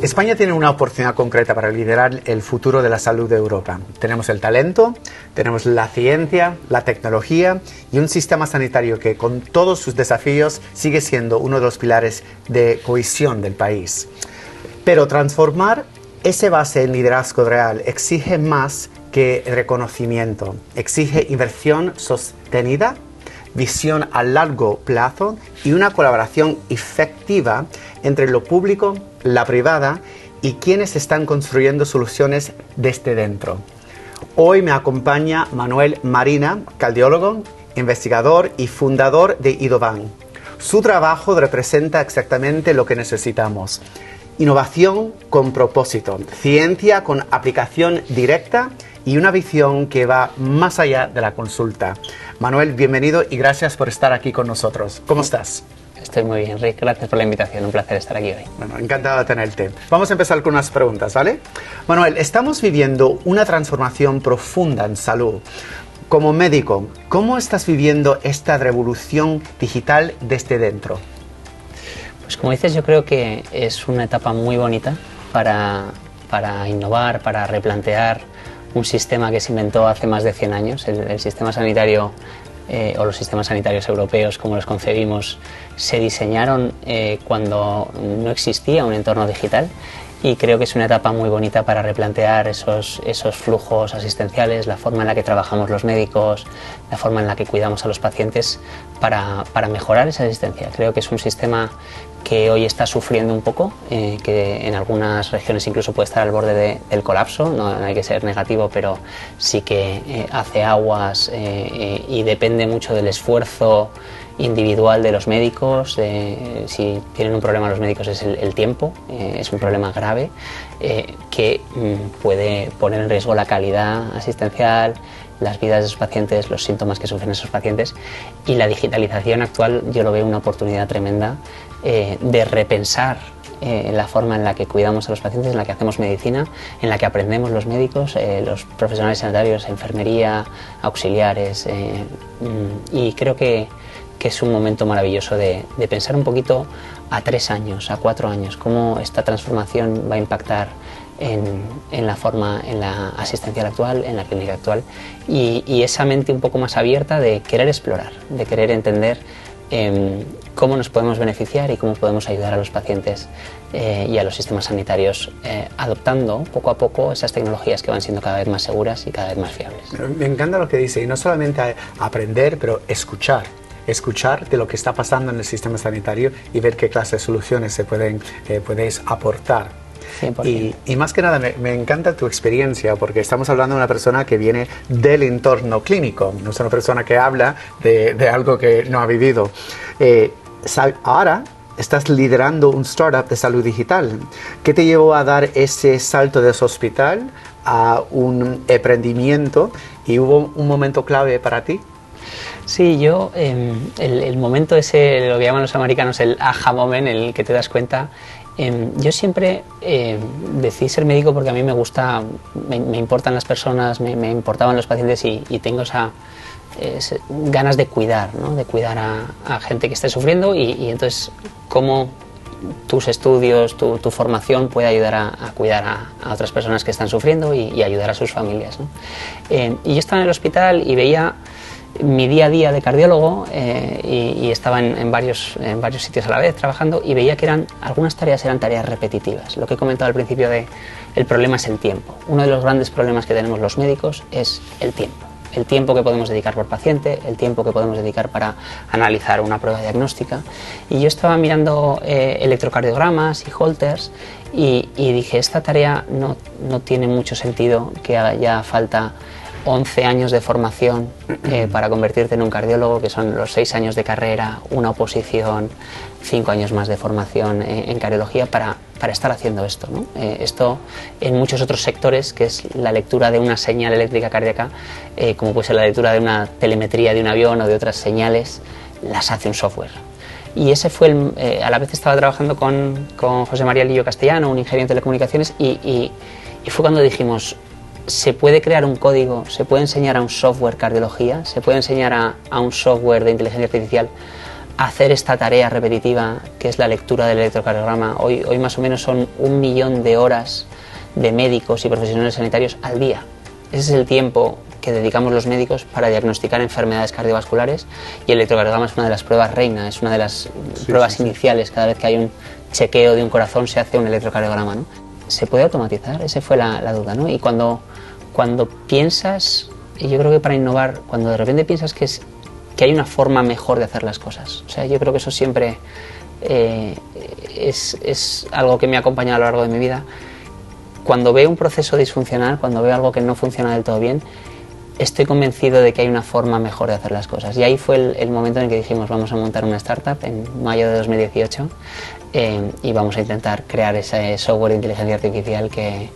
España tiene una oportunidad concreta para liderar el futuro de la salud de Europa. Tenemos el talento, tenemos la ciencia, la tecnología y un sistema sanitario que, con todos sus desafíos, sigue siendo uno de los pilares de cohesión del país. Pero transformar ese base en liderazgo real exige más que reconocimiento, exige inversión sostenida, visión a largo plazo y una colaboración efectiva entre lo público, la privada y quienes están construyendo soluciones desde dentro. Hoy me acompaña Manuel Marina, cardiólogo, investigador y fundador de Idoban. Su trabajo representa exactamente lo que necesitamos: innovación con propósito, ciencia con aplicación directa y una visión que va más allá de la consulta. Manuel, bienvenido y gracias por estar aquí con nosotros. ¿Cómo estás? Estoy muy bien, Rick. Gracias por la invitación. Un placer estar aquí hoy. Bueno, encantado de tenerte. Vamos a empezar con unas preguntas, ¿vale? Manuel, estamos viviendo una transformación profunda en salud. Como médico, ¿cómo estás viviendo esta revolución digital desde dentro? Pues como dices, yo creo que es una etapa muy bonita para innovar, para replantear un sistema que se inventó hace más de 100 años. El sistema sanitario o los sistemas sanitarios europeos, como los concebimos, se diseñaron cuando no existía un entorno digital, y creo que es una etapa muy bonita para replantear esos flujos asistenciales, la forma en la que trabajamos los médicos, la forma en la que cuidamos a los pacientes para mejorar esa asistencia. Creo que es un sistema que hoy está sufriendo un poco, que en algunas regiones incluso puede estar al borde del colapso. No hay que ser negativo, pero sí que hace aguas y depende mucho del esfuerzo individual de los médicos. Si tienen un problema los médicos es el tiempo, es un problema grave que puede poner en riesgo la calidad asistencial, las vidas de esos pacientes, los síntomas que sufren esos pacientes. Y la digitalización actual yo lo veo una oportunidad tremenda de repensar la forma en la que cuidamos a los pacientes, en la que hacemos medicina, en la que aprendemos los médicos, los profesionales sanitarios, enfermería, auxiliares, y creo que es un momento maravilloso de pensar un poquito a 3 años, a 4 años, cómo esta transformación va a impactar en la forma, en la asistencial actual, en la clínica actual, y esa mente un poco más abierta de querer explorar, de querer entender cómo nos podemos beneficiar y cómo podemos ayudar a los pacientes y a los sistemas sanitarios, adoptando poco a poco esas tecnologías que van siendo cada vez más seguras y cada vez más fiables. Me encanta lo que dice, y no solamente aprender, pero escuchar de lo que está pasando en el sistema sanitario y ver qué clase de soluciones podéis aportar. Y más que nada me encanta tu experiencia, porque estamos hablando de una persona que viene del entorno clínico, no es una persona que habla de algo que no ha vivido. Ahora estás liderando un startup de salud digital. ¿Qué te llevó a dar ese salto de ese hospital a un emprendimiento, y hubo un momento clave para ti? Sí, yo, el momento ese, lo que llaman los americanos el aha moment, en el que te das cuenta. Yo siempre decidí ser médico porque a mí me gusta, me importan las personas, me importaban los pacientes, y tengo ganas de cuidar, ¿no? De cuidar a gente que esté sufriendo, y entonces cómo tus estudios, tu formación puede ayudar a cuidar a otras personas que están sufriendo y ayudar a sus familias, ¿no? Y yo estaba en el hospital y veía mi día a día de cardiólogo, y estaba en varios sitios a la vez trabajando, y veía que algunas tareas eran tareas repetitivas. Lo que he comentado al principio el problema es el tiempo. Uno de los grandes problemas que tenemos los médicos es el tiempo que podemos dedicar por paciente, el tiempo que podemos dedicar para analizar una prueba diagnóstica. Y yo estaba mirando electrocardiogramas y holters, y dije, esta tarea no tiene mucho sentido que haya falta 11 años de formación para convertirte en un cardiólogo, que son los 6 años de carrera, una oposición, 5 años más de formación en cardiología para estar haciendo esto, ¿no? Esto en muchos otros sectores, que es la lectura de una señal eléctrica cardíaca, como puede ser la lectura de una telemetría de un avión o de otras señales, las hace un software. Y ese fue a la vez estaba trabajando con José María Lillo Castellano, un ingeniero en telecomunicaciones, y fue cuando dijimos, se puede crear un código, se puede enseñar a un software cardiología, se puede enseñar a un software de inteligencia artificial hacer esta tarea repetitiva que es la lectura del electrocardiograma. Hoy más o menos son 1 millón de horas de médicos y profesionales sanitarios al día. Ese es el tiempo que dedicamos los médicos para diagnosticar enfermedades cardiovasculares, y el electrocardiograma es una de las pruebas reina, es una de las pruebas iniciales. Cada vez que hay un chequeo de un corazón se hace un electrocardiograma, ¿no? ¿Se puede automatizar? Esa fue la duda, ¿no? Y cuando piensas, y yo creo que para innovar, cuando de repente piensas que hay una forma mejor de hacer las cosas, o sea, yo creo que eso siempre es algo que me ha acompañado a lo largo de mi vida. Cuando veo un proceso disfuncional, cuando veo algo que no funciona del todo bien, estoy convencido de que hay una forma mejor de hacer las cosas. Y ahí fue el momento en el que dijimos, vamos a montar una startup en mayo de 2018 y vamos a intentar crear ese software de inteligencia artificial que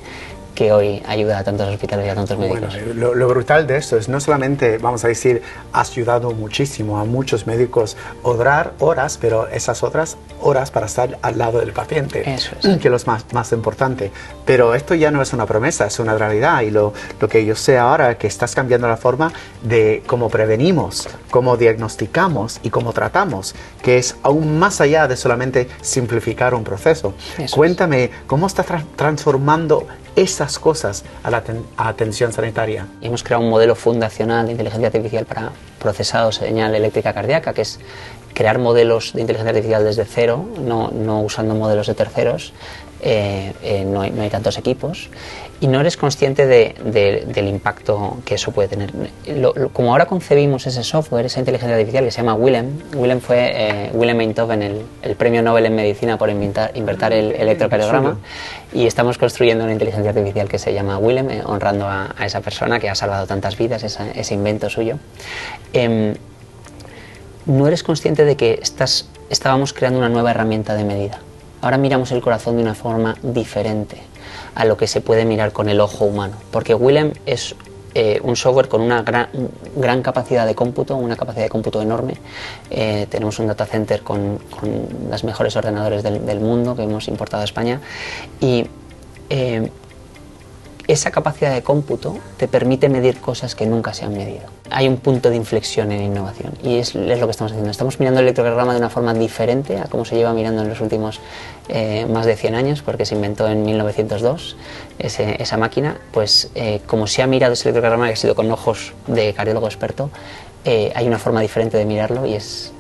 hoy ayuda a tantos hospitales y a tantos médicos. Bueno, lo brutal de esto es no solamente, vamos a decir, has ayudado muchísimo a muchos médicos a ahorrar horas, pero esas otras horas para estar al lado del paciente, eso es, que es lo más importante. Pero esto ya no es una promesa, es una realidad, y lo que yo sé ahora es que estás cambiando la forma de cómo prevenimos, cómo diagnosticamos y cómo tratamos, que es aún más allá de solamente simplificar un proceso. Eso Cuéntame, ¿cómo estás transformando esas cosas a la atención sanitaria? Y hemos creado un modelo fundacional de inteligencia artificial para procesado de señal eléctrica cardíaca, que es crear modelos de inteligencia artificial desde cero, no usando modelos de terceros. No hay tantos equipos y no eres consciente del impacto que eso puede tener. Como ahora concebimos ese software, esa inteligencia artificial que se llama Willem fue Willem Einthoven, el premio Nobel en medicina por inventar el electrocardiograma, y estamos construyendo una inteligencia artificial que se llama Willem, honrando a esa persona que ha salvado tantas vidas, ese invento suyo. No eres consciente de que estábamos creando una nueva herramienta de medida. Ahora miramos el corazón de una forma diferente a lo que se puede mirar con el ojo humano, porque Willem es un software con una gran capacidad de cómputo, una capacidad de cómputo enorme. Tenemos un data center con los mejores ordenadores del mundo que hemos importado a España, y esa capacidad de cómputo te permite medir cosas que nunca se han medido. Hay un punto de inflexión en innovación y es lo que estamos haciendo. Estamos mirando el electrocardiograma de una forma diferente a cómo se lleva mirando en los últimos más de 100 años, porque se inventó en 1902 esa máquina. Pues como se ha mirado ese electrocardiograma, que ha sido con ojos de cardiólogo experto, hay una forma diferente de mirarlo, y es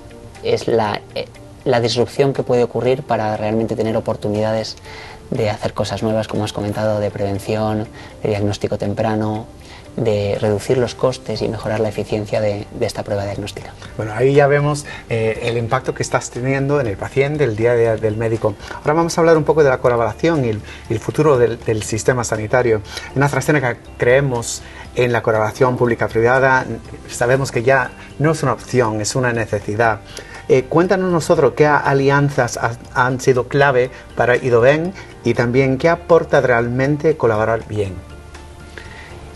la disrupción que puede ocurrir para realmente tener oportunidades de hacer cosas nuevas, como has comentado, de prevención, de diagnóstico temprano, de reducir los costes y mejorar la eficiencia de esta prueba diagnóstica. Bueno, ahí ya vemos el impacto que estás teniendo en el paciente, el día a día del médico. Ahora vamos a hablar un poco de la colaboración y el futuro del sistema sanitario. En AstraZeneca creemos en la colaboración pública-privada. Sabemos que ya no es una opción, es una necesidad. Cuéntanos nosotros qué alianzas han sido clave para Idoven, y también qué aporta realmente colaborar bien.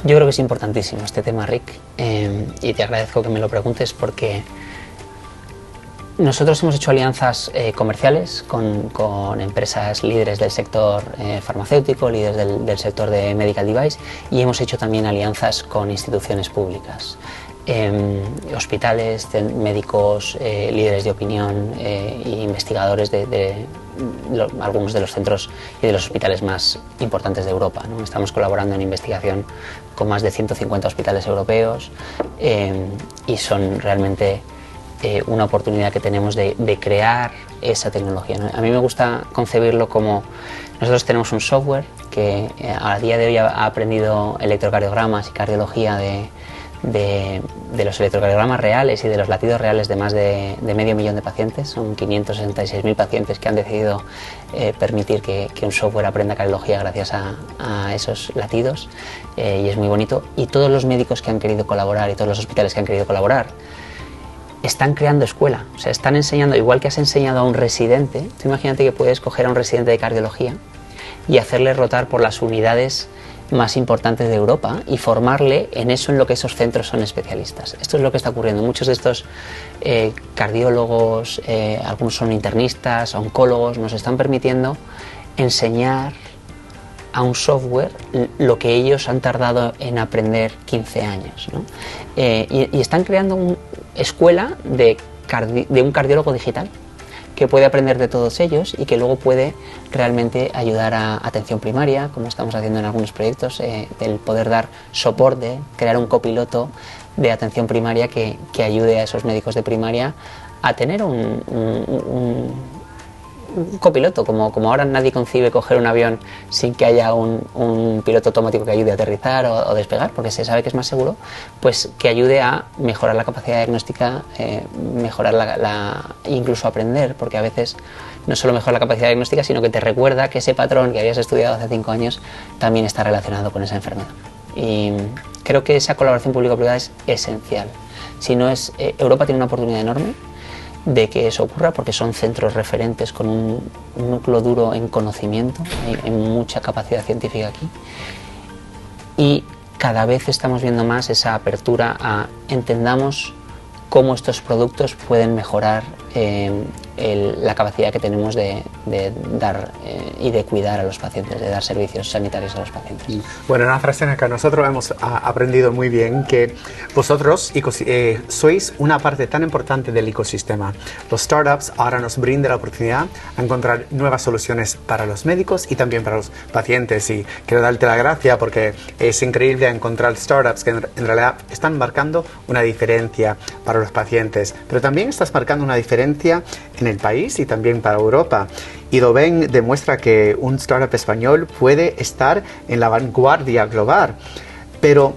Yo creo que es importantísimo este tema, Rick, y te agradezco que me lo preguntes, porque nosotros hemos hecho alianzas comerciales con empresas líderes del sector farmacéutico, líderes del sector de medical device, y hemos hecho también alianzas con instituciones públicas. Hospitales, médicos, líderes de opinión e investigadores de algunos de los centros y de los hospitales más importantes de Europa, ¿no? Estamos colaborando en investigación con más de 150 hospitales europeos, y son realmente una oportunidad que tenemos de crear esa tecnología, ¿no? A mí me gusta concebirlo como: nosotros tenemos un software que a día de hoy ha aprendido electrocardiogramas y cardiología de los electrocardiogramas reales y de los latidos reales de más de 500.000 de pacientes. Son 566.000 pacientes que han decidido permitir que un software aprenda cardiología gracias a esos latidos, y es muy bonito. Y todos los médicos que han querido colaborar y todos los hospitales que han querido colaborar están creando escuela, o sea, están enseñando, igual que has enseñado a un residente. Tú imagínate que puedes coger a un residente de cardiología y hacerle rotar por las unidades más importantes de Europa y formarle en eso, en lo que esos centros son especialistas. Esto es lo que está ocurriendo. Muchos de estos cardiólogos, algunos son internistas, oncólogos, nos están permitiendo enseñar a un software lo que ellos han tardado en aprender 15 años, ¿no? Y están creando una escuela de de un cardiólogo digital que puede aprender de todos ellos y que luego puede realmente ayudar a atención primaria, como estamos haciendo en algunos proyectos, el poder dar soporte, crear un copiloto de atención primaria que ayude a esos médicos de primaria a tener un copiloto, como ahora nadie concibe coger un avión sin que haya un piloto automático que ayude a aterrizar o despegar, porque se sabe que es más seguro, pues que ayude a mejorar la capacidad diagnóstica, mejorar incluso aprender, porque a veces no solo mejora la capacidad diagnóstica, sino que te recuerda que ese patrón que habías estudiado hace 5 años también está relacionado con esa enfermedad. Y creo que esa colaboración público-privada es esencial. Si no es, Europa tiene una oportunidad enorme de que eso ocurra, porque son centros referentes con un núcleo duro en conocimiento, hay mucha capacidad científica aquí, y cada vez estamos viendo más esa apertura a entendamos cómo estos productos pueden mejorar la capacidad que tenemos de dar y de cuidar a los pacientes, de dar servicios sanitarios a los pacientes. Bueno, en AstraZeneca nosotros hemos aprendido muy bien que vosotros sois una parte tan importante del ecosistema. Los startups ahora nos brindan la oportunidad a encontrar nuevas soluciones para los médicos y también para los pacientes, y quiero darte la gracia porque es increíble encontrar startups que en realidad están marcando una diferencia para los pacientes, pero también estás marcando una diferencia en el país y también para Europa. Idoven demuestra que un startup español puede estar en la vanguardia global. Pero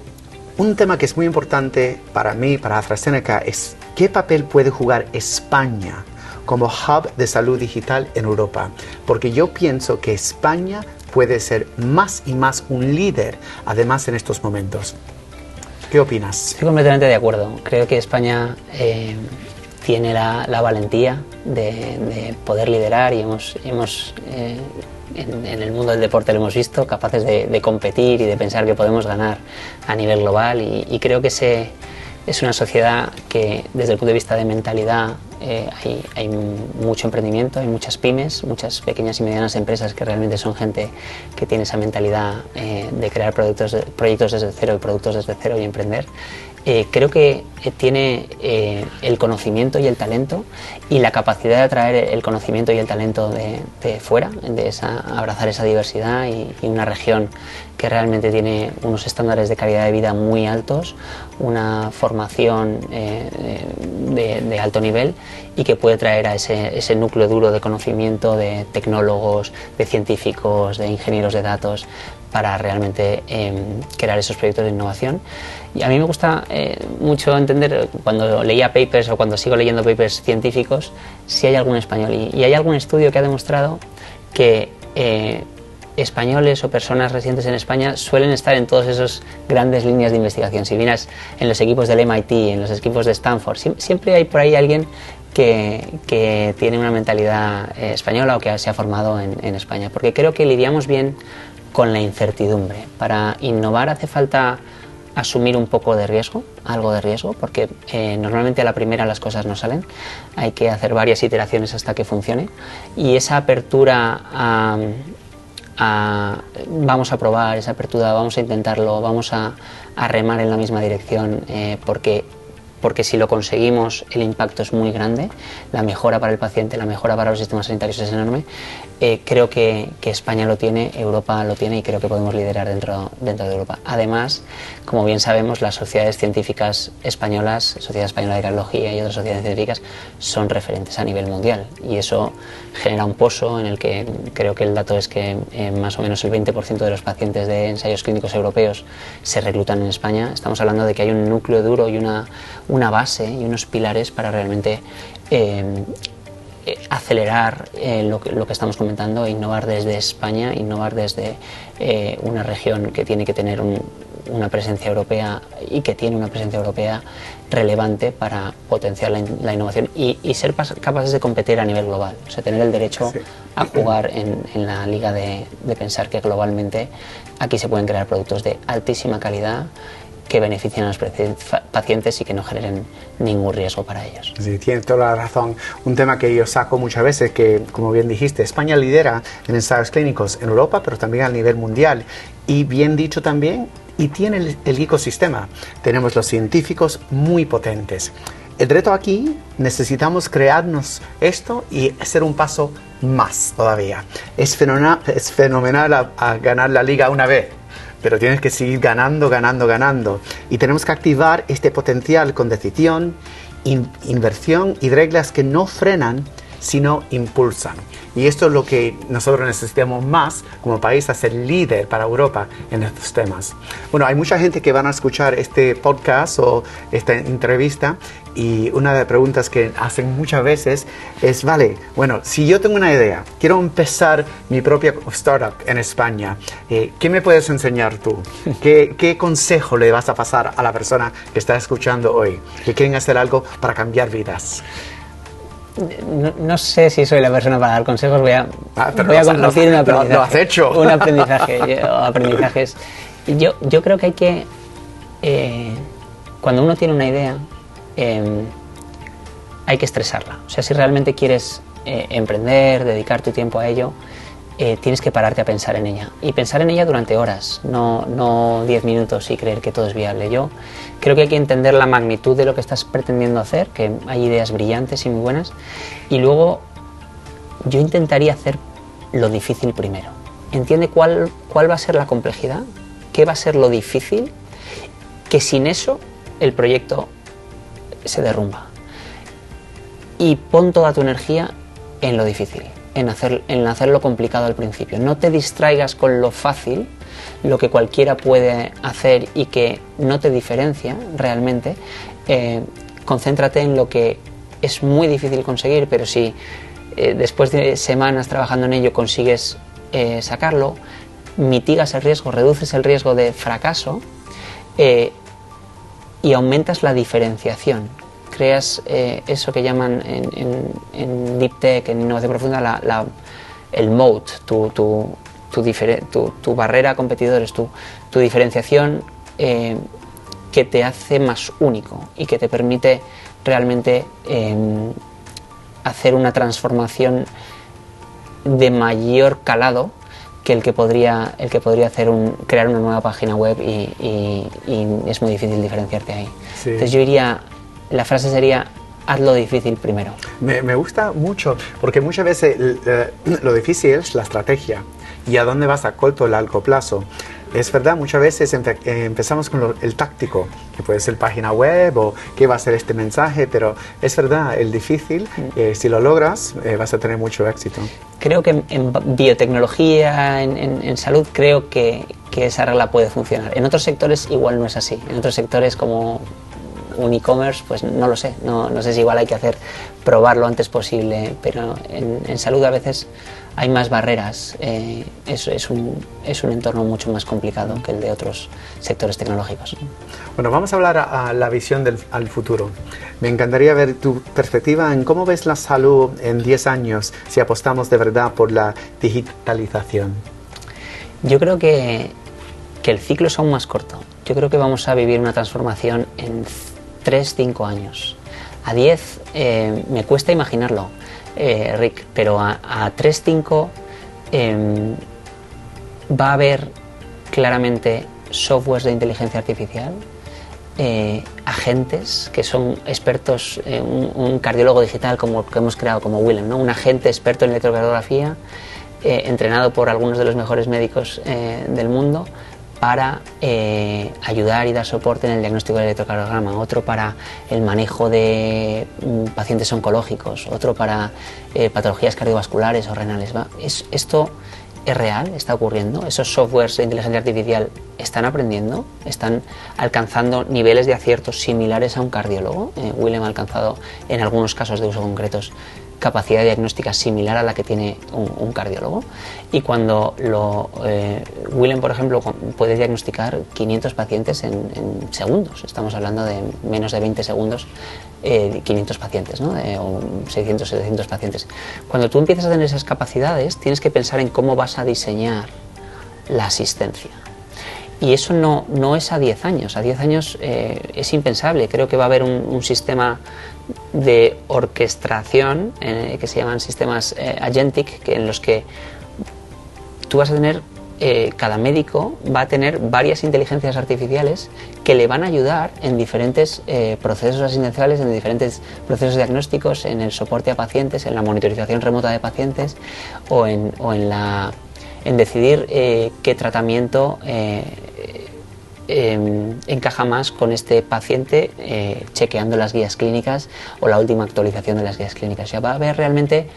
un tema que es muy importante para mí, para AstraZeneca, es qué papel puede jugar España como hub de salud digital en Europa. Porque yo pienso que España puede ser más y más un líder, además en estos momentos. ¿Qué opinas? Estoy completamente de acuerdo. Creo que España tiene la valentía de poder liderar, y en el mundo del deporte lo hemos visto, capaces de competir y de pensar que podemos ganar a nivel global, y creo que es una sociedad que desde el punto de vista de mentalidad hay mucho emprendimiento, hay muchas pymes, muchas pequeñas y medianas empresas que realmente son gente que tiene esa mentalidad de crear proyectos desde cero y productos desde cero y emprender. Creo que tiene el conocimiento y el talento y la capacidad de atraer el conocimiento y el talento de fuera, abrazar esa diversidad y una región que realmente tiene unos estándares de calidad de vida muy altos, una formación de alto nivel, y que puede traer a ese núcleo duro de conocimiento de tecnólogos, de científicos, de ingenieros de datos, para realmente crear esos proyectos de innovación. Y a mí me gusta mucho entender, cuando leía papers o cuando sigo leyendo papers científicos, si hay algún español. Y hay algún estudio que ha demostrado que españoles o personas residentes en España suelen estar en todas esas grandes líneas de investigación. Si vienes en los equipos del MIT, en los equipos de Stanford, siempre hay por ahí alguien que tiene una mentalidad española o que se ha formado en España. Porque creo que lidiamos bien con la incertidumbre. Para innovar hace falta asumir un poco de riesgo, algo de riesgo, porque normalmente a la primera las cosas no salen, hay que hacer varias iteraciones hasta que funcione, y esa apertura vamos a probar, esa apertura vamos a intentarlo, vamos a remar en la misma dirección, porque si lo conseguimos el impacto es muy grande, la mejora para el paciente, la mejora para los sistemas sanitarios es enorme. Creo que España lo tiene, Europa lo tiene, y creo que podemos liderar dentro de Europa. Además, como bien sabemos, las sociedades científicas españolas, Sociedad Española de Cardiología y otras sociedades científicas, son referentes a nivel mundial, y eso genera un pozo en el que creo que el dato es que más o menos el 20% de los pacientes de ensayos clínicos europeos se reclutan en España. Estamos hablando de que hay un núcleo duro y una base y unos pilares para realmente acelerar lo que estamos comentando, innovar desde España, innovar desde una región que tiene que tener una presencia europea, y que tiene una presencia europea relevante para potenciar la innovación y ser capaces de competir a nivel global, o sea, tener el derecho a jugar en la liga de pensar que globalmente aquí se pueden crear productos de altísima calidad que beneficien a los pacientes y que no generen ningún riesgo para ellos. Sí, tienes toda la razón. Un tema que yo saco muchas veces, que como bien dijiste, España lidera en ensayos clínicos en Europa, pero también a nivel mundial. Y bien dicho también, y tiene el ecosistema. Tenemos los científicos muy potentes. El reto aquí, necesitamos crearnos esto y hacer un paso más todavía. Es fenomenal a ganar la liga una vez, pero tienes que seguir ganando. Y tenemos que activar este potencial con decisión, inversión y reglas que no frenan, sino impulsan. Y esto es lo que nosotros necesitamos más como país, a ser líder para Europa en estos temas. Bueno, hay mucha gente que van a escuchar este podcast o esta entrevista, y una de las preguntas que hacen muchas veces es, vale, bueno, si yo tengo una idea, quiero empezar mi propia startup en España, ¿qué me puedes enseñar tú? ¿Qué consejo le vas a pasar a la persona que está escuchando hoy, que quieren hacer algo para cambiar vidas? No sé si soy la persona para dar consejos, voy a compartir un aprendizaje. Lo has hecho. Un aprendizajes. Yo creo que hay que, cuando uno tiene una idea, hay que estresarla. O sea, si realmente quieres emprender, dedicar tu tiempo a ello, tienes que pararte a pensar en ella. Y pensar en ella durante horas, no 10 minutos y creer que todo es viable. Yo creo que hay que entender la magnitud de lo que estás pretendiendo hacer, que hay ideas brillantes y muy buenas, y luego yo intentaría hacer lo difícil primero. Entiende cuál va a ser la complejidad, qué va a ser lo difícil, que sin eso el proyecto se derrumba. Y pon toda tu energía en lo difícil, en hacerlo complicado al principio. No te distraigas con lo fácil, lo que cualquiera puede hacer y que no te diferencia realmente. Concéntrate en lo que es muy difícil conseguir, pero si después de semanas trabajando en ello consigues sacarlo, mitigas el riesgo, reduces el riesgo de fracaso y aumentas la diferenciación. Creas eso que llaman en Deep Tech, en innovación profunda, el moat, tu barrera a competidores, tu diferenciación que te hace más único y que te permite realmente hacer una transformación de mayor calado que el que podría hacer crear una nueva página web y es muy difícil diferenciarte ahí. Sí. Entonces yo diría, la frase sería: hazlo difícil primero. Me gusta mucho, porque muchas veces lo difícil es la estrategia y a dónde vas a corto o largo plazo. Es verdad, muchas veces empezamos con el táctico, que puede ser página web o qué va a ser este mensaje, pero es verdad, el difícil, si lo logras, vas a tener mucho éxito. Creo que en biotecnología, en salud, creo que esa regla puede funcionar. En otros sectores igual no es así. En otros sectores como un e-commerce, pues no lo sé, no sé si igual hay que probar lo antes posible, pero en salud a veces hay más barreras. Es un entorno mucho más complicado que el de otros sectores tecnológicos. Bueno, vamos a hablar a la visión al futuro. Me encantaría ver tu perspectiva en cómo ves la salud en 10 años si apostamos de verdad por la digitalización. Yo creo que el ciclo es aún más corto. Yo creo que vamos a vivir una transformación en 3-5 años. A 10 me cuesta imaginarlo, Rick, pero a 3-5 va a haber claramente softwares de inteligencia artificial, agentes que son expertos, un cardiólogo digital como que hemos creado como Willem, ¿no? Un agente experto en electrocardiografía, entrenado por algunos de los mejores médicos del mundo, para ayudar y dar soporte en el diagnóstico del electrocardiograma, otro para el manejo de pacientes oncológicos, otro para patologías cardiovasculares o renales. Esto es real, está ocurriendo. Esos softwares de inteligencia artificial están aprendiendo, están alcanzando niveles de acierto similares a un cardiólogo. Willem ha alcanzado, en algunos casos de uso concretos, capacidad diagnóstica similar a la que tiene un cardiólogo, y cuando Willem, por ejemplo, puede diagnosticar 500 pacientes en segundos, estamos hablando de menos de 20 segundos, 500 pacientes, ¿no? O 600, 700 pacientes. Cuando tú empiezas a tener esas capacidades, tienes que pensar en cómo vas a diseñar la asistencia. Y eso no es a 10 años. A 10 años es impensable. Creo que va a haber un sistema de orquestación que se llaman sistemas agentic, en los que tú vas a tener cada médico va a tener varias inteligencias artificiales que le van a ayudar en diferentes procesos asistenciales, en diferentes procesos diagnósticos, en el soporte a pacientes, en la monitorización remota de pacientes o en decidir qué tratamiento encaja más con este paciente, chequeando las guías clínicas o la última actualización de las guías clínicas. Ya va a haber realmente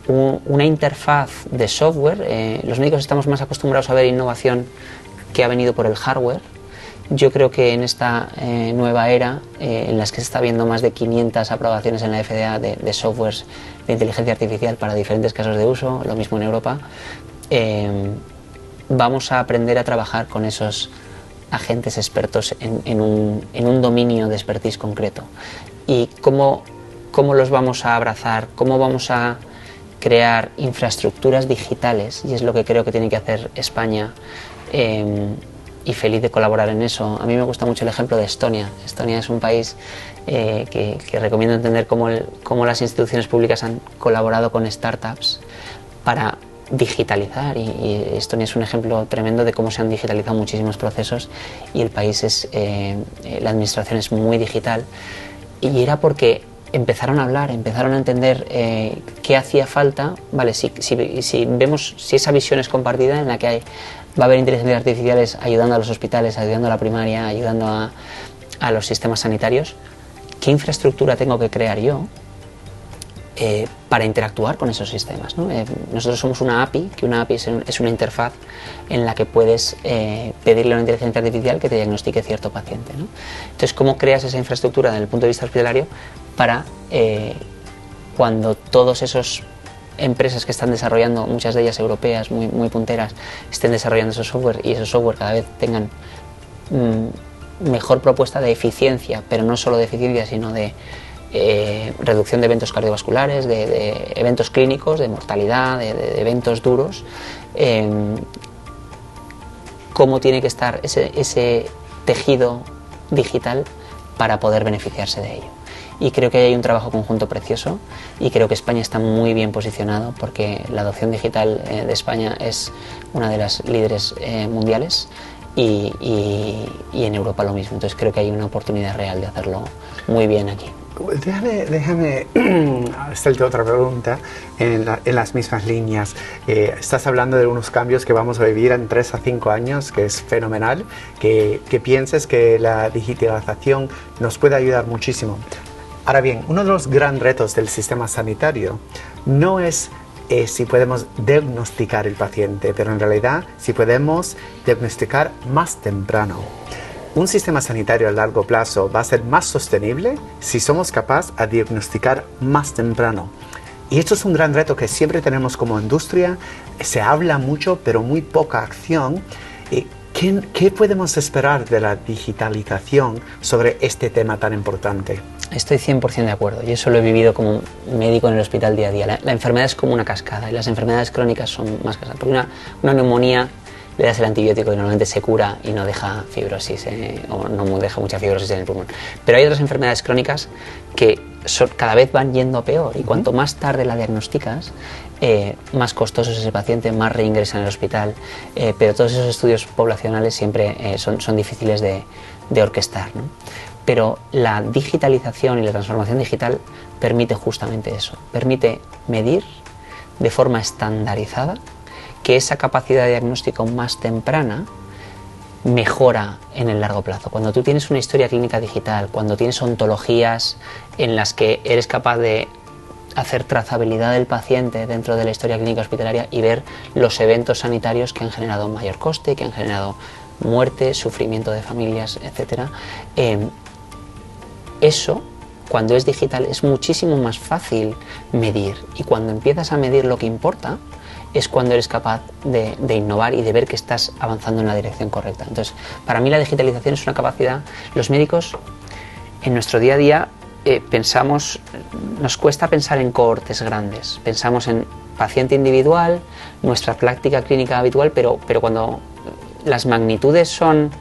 una interfaz de software. Los médicos estamos más acostumbrados a ver innovación que ha venido por el hardware. Yo creo que en esta nueva era, en las que se está viendo más de 500 aprobaciones en la FDA de softwares de inteligencia artificial para diferentes casos de uso, lo mismo en Europa, vamos a aprender a trabajar con esos agentes expertos en un dominio de expertise concreto. Y cómo los vamos a abrazar, cómo vamos a crear infraestructuras digitales, y es lo que creo que tiene que hacer España, y feliz de colaborar en eso. A mí me gusta mucho el ejemplo de Estonia. Estonia es un país que recomiendo entender cómo las instituciones públicas han colaborado con startups para digitalizar, y Estonia es un ejemplo tremendo de cómo se han digitalizado muchísimos procesos, y el país la administración es muy digital, y era porque empezaron a hablar, empezaron a entender qué hacía falta. Vale, si vemos, si esa visión es compartida, en la que va a haber inteligencias artificiales ayudando a los hospitales, ayudando a la primaria, ayudando a los sistemas sanitarios, ¿qué infraestructura tengo que crear yo para interactuar con esos sistemas, ¿no? Nosotros somos una API, que una API es una interfaz en la que puedes pedirle a una inteligencia artificial que te diagnostique cierto paciente, ¿no? Entonces, ¿cómo creas esa infraestructura desde el punto de vista hospitalario para cuando todas esas empresas que están desarrollando, muchas de ellas europeas, muy, muy punteras, estén desarrollando esos software, y esos software cada vez tengan mejor propuesta de eficiencia, pero no solo de eficiencia, sino de reducción de eventos cardiovasculares, de eventos clínicos, de mortalidad, de eventos duros? ¿Cómo tiene que estar ese tejido digital para poder beneficiarse de ello? Y creo que hay un trabajo conjunto precioso, y creo que España está muy bien posicionado, porque la adopción digital de España es una de las líderes mundiales, y en Europa lo mismo. Entonces creo que hay una oportunidad real de hacerlo muy bien aquí. Déjame hacerte otra pregunta en las mismas líneas. Estás hablando de unos cambios que vamos a vivir en 3 a 5 años, que es fenomenal, que pienses que la digitalización nos puede ayudar muchísimo. Ahora bien, uno de los grandes retos del sistema sanitario no es si podemos diagnosticar el paciente, pero en realidad si podemos diagnosticar más temprano. Un sistema sanitario a largo plazo va a ser más sostenible si somos capaces de diagnosticar más temprano. Y esto es un gran reto que siempre tenemos como industria. Se habla mucho, pero muy poca acción. ¿Qué podemos esperar de la digitalización sobre este tema tan importante? Estoy 100% de acuerdo, y eso lo he vivido como médico en el hospital día a día. La enfermedad es como una cascada, y las enfermedades crónicas son más cascadas. Porque una neumonía, le das el antibiótico y normalmente se cura y no deja fibrosis, o no deja mucha fibrosis en el pulmón. Pero hay otras enfermedades crónicas que cada vez van yendo a peor, y cuanto más tarde la diagnosticas, más costoso es ese paciente, más reingresa en el hospital, pero todos esos estudios poblacionales siempre son difíciles de orquestar, ¿no? Pero la digitalización y la transformación digital permite justamente eso, permite medir de forma estandarizada que esa capacidad de diagnóstico más temprana mejora en el largo plazo. Cuando tú tienes una historia clínica digital, cuando tienes ontologías en las que eres capaz de hacer trazabilidad del paciente dentro de la historia clínica hospitalaria y ver los eventos sanitarios que han generado mayor coste, que han generado muerte, sufrimiento de familias, etc. Eso, cuando es digital, es muchísimo más fácil medir, y cuando empiezas a medir lo que importa, es cuando eres capaz de innovar y de ver que estás avanzando en la dirección correcta. Entonces, para mí la digitalización es una capacidad. Los médicos, en nuestro día a día, nos cuesta pensar en cohortes grandes. Pensamos en paciente individual, nuestra práctica clínica habitual, pero cuando las magnitudes son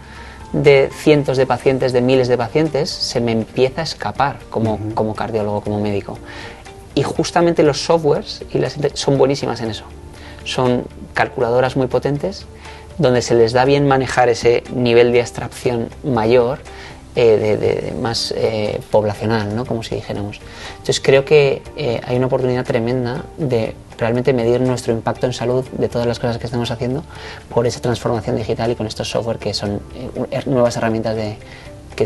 de cientos de pacientes, de miles de pacientes, se me empieza a escapar como cardiólogo, como médico. Y justamente los softwares son buenísimas en eso. Son calculadoras muy potentes donde se les da bien manejar ese nivel de abstracción mayor, más poblacional, ¿no? Como si dijéramos. Entonces creo que hay una oportunidad tremenda de realmente medir nuestro impacto en salud de todas las cosas que estamos haciendo por esa transformación digital y con estos software que son nuevas herramientas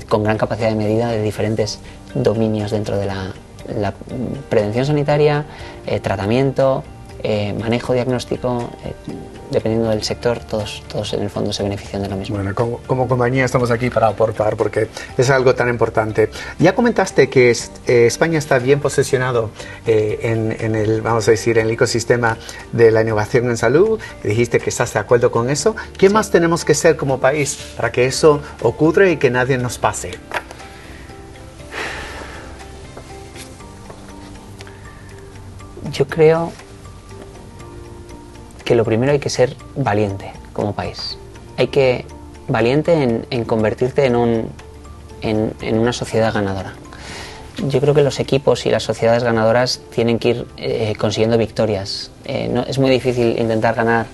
con gran capacidad de medida de diferentes dominios dentro de la prevención sanitaria, tratamiento, manejo diagnóstico, dependiendo del sector, todos en el fondo se benefician de lo mismo. Bueno, como compañía estamos aquí para aportar porque es algo tan importante. Ya comentaste que España está bien posicionado en el, vamos a decir, en el ecosistema de la innovación en salud. Dijiste que estás de acuerdo con eso. ¿Qué más tenemos que hacer como país para que eso ocurra y que nadie nos pase? Yo creo que lo primero hay que ser valiente como país. Hay que valiente en convertirte en una sociedad ganadora. Yo creo que los equipos y las sociedades ganadoras tienen que ir consiguiendo victorias. Es muy difícil intentar ganar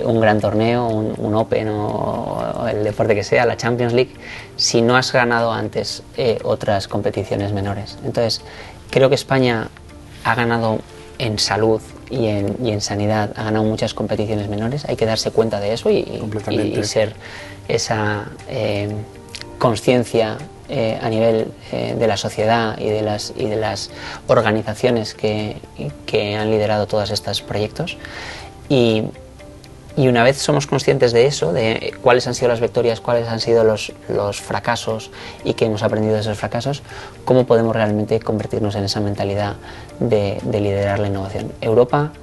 un gran torneo, un Open o el deporte que sea, la Champions League, si no has ganado antes otras competiciones menores. Entonces, creo que España ha ganado en salud y en sanidad, ha ganado muchas competiciones menores. Hay que darse cuenta de eso y ser esa conciencia a nivel de la sociedad y de las organizaciones que han liderado todos estos proyectos. Y una vez somos conscientes de eso, de cuáles han sido las victorias, cuáles han sido los fracasos y qué hemos aprendido de esos fracasos, cómo podemos realmente convertirnos en esa mentalidad de liderar la innovación. Europa,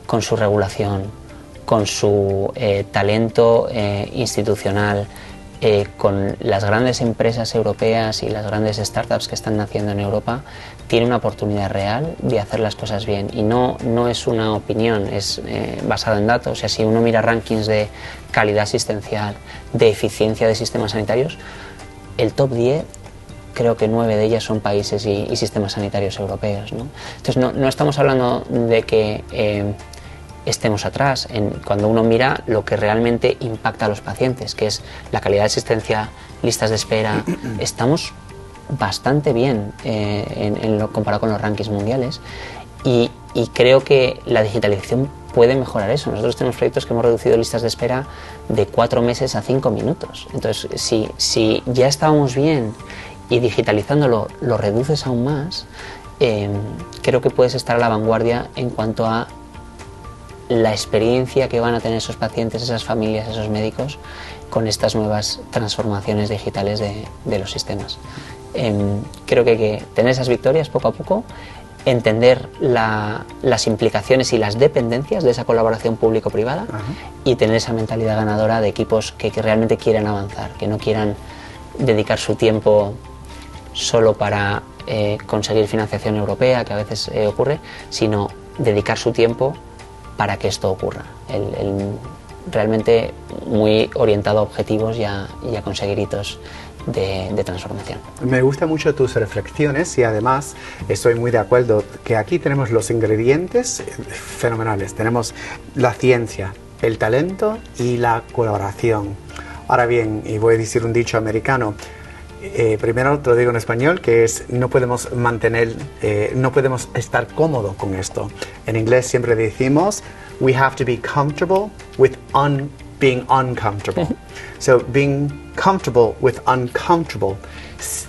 con su regulación, con su talento institucional, con las grandes empresas europeas y las grandes startups que están naciendo en Europa, tiene una oportunidad real de hacer las cosas bien. Y no es una opinión, es basado en datos. O sea, si uno mira rankings de calidad asistencial, de eficiencia de sistemas sanitarios, el top 10, creo que 9 de ellas son países y sistemas sanitarios europeos, ¿no? Entonces no estamos hablando de que estemos atrás. Cuando uno mira lo que realmente impacta a los pacientes, que es la calidad de asistencia, listas de espera, estamos bastante bien comparado con los rankings mundiales y creo que la digitalización puede mejorar eso. Nosotros tenemos proyectos que hemos reducido listas de espera de 4 meses a 5 minutos. Entonces, si ya estábamos bien y digitalizándolo lo reduces aún más, creo que puedes estar a la vanguardia en cuanto a la experiencia que van a tener esos pacientes, esas familias, esos médicos con estas nuevas transformaciones digitales de los sistemas. Creo que hay que tener esas victorias poco a poco, entender las implicaciones y las dependencias de esa colaboración público-privada y tener esa mentalidad ganadora de equipos que realmente quieran avanzar, que no quieran dedicar su tiempo solo para conseguir financiación europea, que a veces ocurre, sino dedicar su tiempo para que esto ocurra. Realmente muy orientado a objetivos y a conseguir hitos de transformación. Me gustan mucho tus reflexiones y además estoy muy de acuerdo que aquí tenemos los ingredientes fenomenales. Tenemos la ciencia, el talento y la colaboración. Ahora bien, y voy a decir un dicho americano, primero te lo digo en español, que es no podemos estar cómodos con esto. En inglés siempre decimos we have to be comfortable with being uncomfortable. So being comfortable with uncomfortable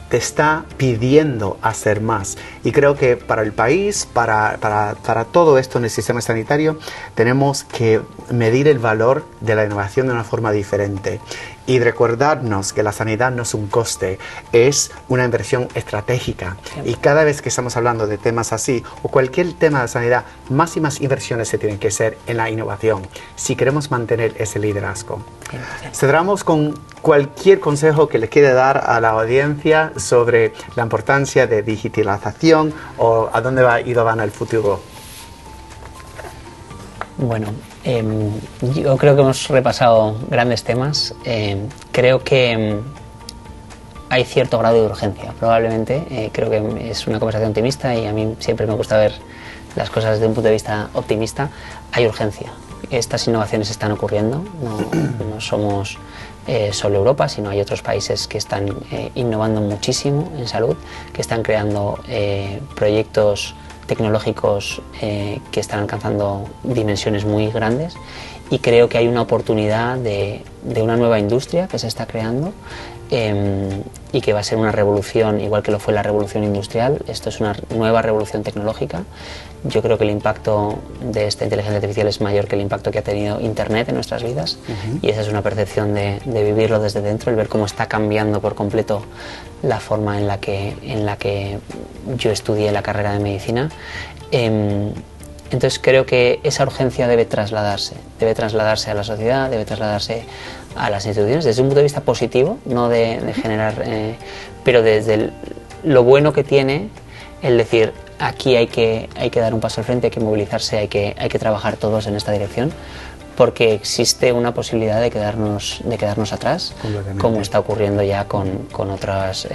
te está pidiendo hacer más. Y creo que para el país, para todo esto en el sistema sanitario, tenemos que medir el valor de la innovación de una forma diferente. Y recordarnos que la sanidad no es un coste, es una inversión estratégica. Y cada vez que estamos hablando de temas así, o cualquier tema de sanidad, más y más inversiones se tienen que hacer en la innovación, si queremos mantener ese liderazgo. Cerramos con cualquier consejo que le quiera dar a la audiencia sobre la importancia de digitalización o a dónde van al futuro. Bueno, yo creo que hemos repasado grandes temas. Creo que hay cierto grado de urgencia, probablemente. Creo que es una conversación optimista y a mí siempre me gusta ver las cosas desde un punto de vista optimista. Hay urgencia. estas innovaciones están ocurriendo, no somos solo Europa, sino hay otros países que están innovando muchísimo en salud, que están creando proyectos tecnológicos que están alcanzando dimensiones muy grandes, y creo que hay una oportunidad de una nueva industria que se está creando y que va a ser una revolución, igual que lo fue la revolución industrial. Esto es una nueva revolución tecnológica. Yo creo que el impacto de esta inteligencia artificial es mayor que el impacto que ha tenido Internet en nuestras vidas, y esa es una percepción de vivirlo desde dentro, el ver cómo está cambiando por completo la forma en la que yo estudié la carrera de medicina. Entonces creo que esa urgencia debe trasladarse a la sociedad, debe trasladarse a las instituciones desde un punto de vista positivo, no de generar, pero desde lo bueno que tiene el decir, aquí hay que dar un paso al frente, hay que movilizarse, hay que trabajar todos en esta dirección, porque existe una posibilidad de quedarnos atrás, como está ocurriendo ya con otras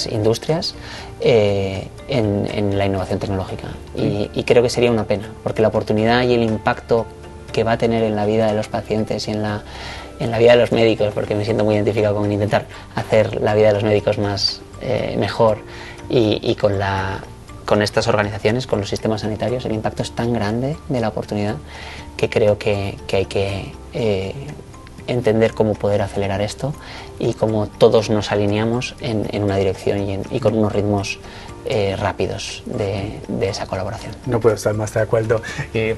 industrias en la innovación tecnológica, y creo que sería una pena, porque la oportunidad y el impacto que va a tener en la vida de los pacientes y en la vida de los médicos, porque me siento muy identificado con intentar hacer la vida de los médicos mejor, y con estas organizaciones, con los sistemas sanitarios, el impacto es tan grande de la oportunidad que creo que hay que entender cómo poder acelerar esto y cómo todos nos alineamos en una dirección y con unos ritmos rápidos de esa colaboración. No puedo estar más de acuerdo.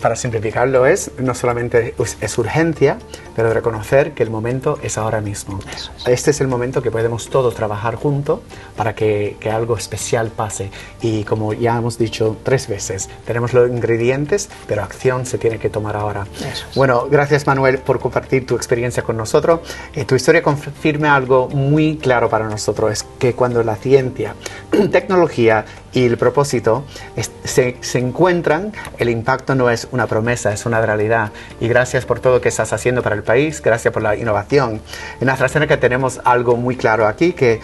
Para simplificarlo, no solamente es urgencia, pero reconocer que el momento es ahora mismo. Este es el momento que podemos todos trabajar juntos para que algo especial pase. Y como ya hemos dicho 3 veces, tenemos los ingredientes, pero acción se tiene que tomar ahora. Bueno, gracias Manuel por compartir tu experiencia con nosotros. Tu historia confirma algo muy claro para nosotros, es que cuando la ciencia, tecnología y el propósito se encuentran, el impacto no es una promesa, es una realidad. Y gracias por todo lo que estás haciendo para el país, gracias por la innovación. En AstraZeneca tenemos algo muy claro aquí, que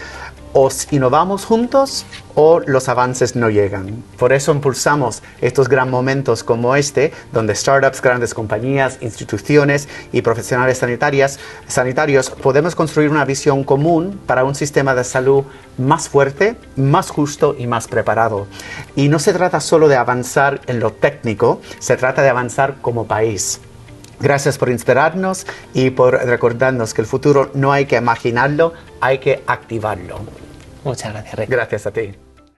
os innovamos juntos o los avances no llegan. Por eso impulsamos estos gran momentos como este, donde startups, grandes compañías, instituciones y profesionales sanitarios podemos construir una visión común para un sistema de salud más fuerte, más justo y más preparado. Y no se trata solo de avanzar en lo técnico, se trata de avanzar como país. Gracias por inspirarnos y por recordarnos que el futuro no hay que imaginarlo, hay que activarlo. Muchas gracias, Rick. Gracias a ti.